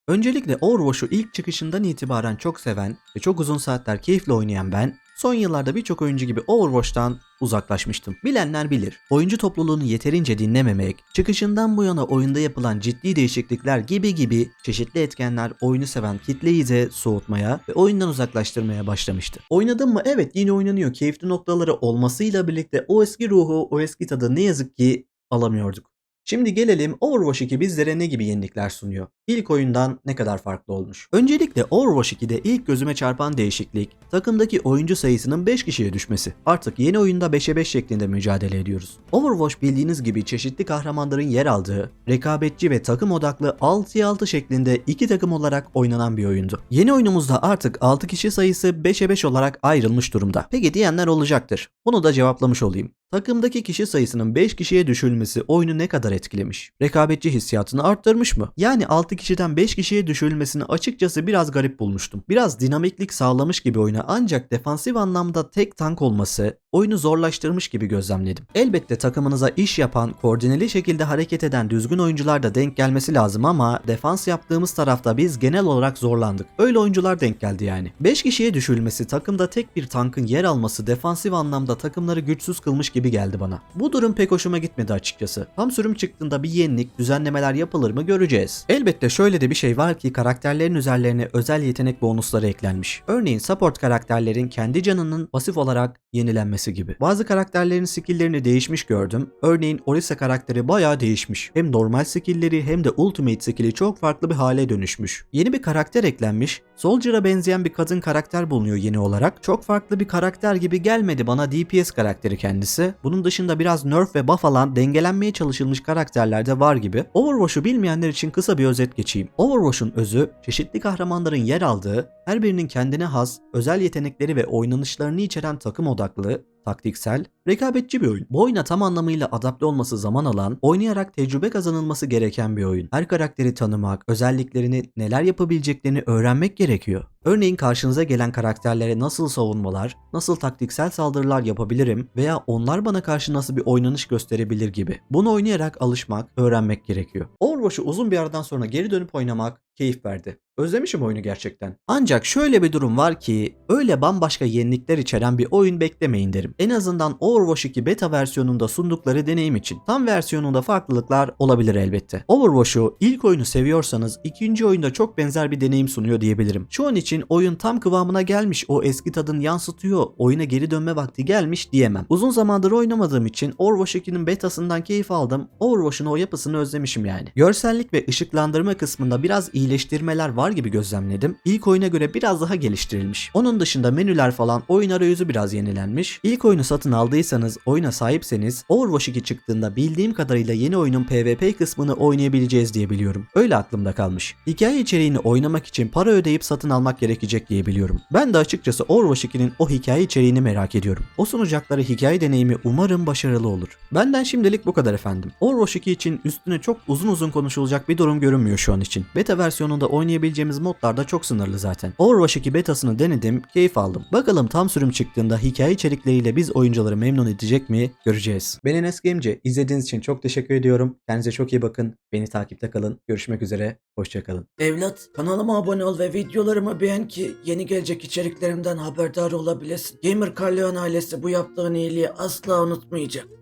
Öncelikle Overwatch'u ilk çıkışından itibaren çok seven ve çok uzun saatler keyifle oynayan ben, son yıllarda birçok oyuncu gibi Overwatch'tan uzaklaşmıştım. Bilenler bilir. Oyuncu topluluğunu yeterince dinlememek, çıkışından bu yana oyunda yapılan ciddi değişiklikler gibi çeşitli etkenler oyunu seven kitleyi de soğutmaya ve oyundan uzaklaştırmaya başlamıştı. Oynadım mı? Evet, yine oynanıyor. Keyifli noktaları olmasıyla birlikte o eski ruhu, o eski tadı ne yazık ki alamıyorduk. Şimdi gelelim Overwatch 2 bizlere ne gibi yenilikler sunuyor? İlk oyundan ne kadar farklı olmuş? Öncelikle Overwatch 2'de ilk gözüme çarpan değişiklik, takımdaki oyuncu sayısının 5 kişiye düşmesi. Artık yeni oyunda 5'e 5 şeklinde mücadele ediyoruz. Overwatch bildiğiniz gibi çeşitli kahramanların yer aldığı, rekabetçi ve takım odaklı 6'ya 6 şeklinde iki takım olarak oynanan bir oyundu. Yeni oyunumuzda artık 6 kişi sayısı 5'e 5 olarak ayrılmış durumda. Peki diyenler olacaktır. Bunu da cevaplamış olayım. Takımdaki kişi sayısının 5 kişiye düşürülmesi oyunu ne kadar etkilemiş? Rekabetçi hissiyatını arttırmış mı? Yani 6 kişiden 5 kişiye düşürülmesini açıkçası biraz garip bulmuştum. Biraz dinamiklik sağlamış gibi oyuna, ancak defansif anlamda tek tank olması oyunu zorlaştırmış gibi gözlemledim. Elbette takımınıza iş yapan, koordineli şekilde hareket eden düzgün oyuncular da denk gelmesi lazım ama defans yaptığımız tarafta biz genel olarak zorlandık. Öyle oyuncular denk geldi yani. 5 kişiye düşürülmesi, takımda tek bir tankın yer alması defansif anlamda takımları güçsüz kılmış gibi geldi bana. Bu durum pek hoşuma gitmedi açıkçası. Tam sürüm çıktığında bir yenilik, düzenlemeler yapılır mı göreceğiz. Elbette şöyle de bir şey var ki karakterlerin üzerlerine özel yetenek bonusları eklenmiş. Örneğin support karakterlerin kendi canının pasif olarak yenilenmesi gibi. Bazı karakterlerin skill'lerini değişmiş gördüm. Örneğin Orisa karakteri bayağı değişmiş. Hem normal skill'leri hem de ultimate skill'i çok farklı bir hale dönüşmüş. Yeni bir karakter eklenmiş. Soldier'a benzeyen bir kadın karakter bulunuyor yeni olarak. Çok farklı bir karakter gibi gelmedi bana DPS karakteri kendisi. Bunun dışında biraz nerf ve buff alan, dengelenmeye çalışılmış karakterler de var gibi. Overwatch'u bilmeyenler için kısa bir özet geçeyim. Overwatch'un özü, çeşitli kahramanların yer aldığı, her birinin kendine has, özel yetenekleri ve oynanışlarını içeren takım odaklı, taktiksel, rekabetçi bir oyun. Bu oyuna tam anlamıyla adapte olması zaman alan, oynayarak tecrübe kazanılması gereken bir oyun. Her karakteri tanımak, özelliklerini, neler yapabileceklerini öğrenmek gerekiyor. Örneğin karşınıza gelen karakterlere nasıl savunmalar, nasıl taktiksel saldırılar yapabilirim veya onlar bana karşı nasıl bir oynanış gösterebilir gibi. Bunu oynayarak alışmak, öğrenmek gerekiyor. Overwatch'u uzun bir aradan sonra geri dönüp oynamak keyif verdi. Özlemişim oyunu gerçekten. Ancak şöyle bir durum var ki öyle bambaşka yenilikler içeren bir oyun beklemeyin derim. En azından Overwatch 2 beta versiyonunda sundukları deneyim için. Tam versiyonunda farklılıklar olabilir elbette. Overwatch'u ilk oyunu seviyorsanız ikinci oyunda çok benzer bir deneyim sunuyor diyebilirim. Şu an için oyun tam kıvamına gelmiş, o eski tadını yansıtıyor, oyuna geri dönme vakti gelmiş diyemem. Uzun zamandır oynamadığım için Overwatch 2'nin betasından keyif aldım. Overwatch'un o yapısını özlemişim yani. Görsellik ve ışıklandırma kısmında biraz iyileştirmeler var gibi gözlemledim. İlk oyuna göre biraz daha geliştirilmiş. Onun dışında menüler falan, oyun arayüzü biraz yenilenmiş. İlk oyunu satın aldıysanız, oyuna sahipseniz Overwatch 2 çıktığında bildiğim kadarıyla yeni oyunun PvP kısmını oynayabileceğiz diye biliyorum. Öyle aklımda kalmış. Hikaye içeriğini oynamak için para ödeyip satın almak gerekecek diye biliyorum. Ben de açıkçası Overwatch 2'nin o hikaye içeriğini merak ediyorum. O sunacakları hikaye deneyimi umarım başarılı olur. Benden şimdilik bu kadar efendim. Overwatch 2 için üstüne çok uzun konuşulacak bir durum görünmüyor şu an için. Beta versiyonunda oynayabileceğimiz modlar da çok sınırlı zaten. Overwatch 2 betasını denedim, keyif aldım. Bakalım tam sürüm çıktığında hikaye içerikleriyle biz oyuncuları memnun edecek mi göreceğiz. Ben Enes Gemci. İzlediğiniz için çok teşekkür ediyorum. Kendinize çok iyi bakın. Beni takipte kalın. Görüşmek üzere. Hoşçakalın. Evlat, kanalıma abone ol ve videolarımı beğen ki yeni gelecek içeriklerimden haberdar olabilesin. Gamer Carleon ailesi bu yaptığın iyiliği asla unutmayacak.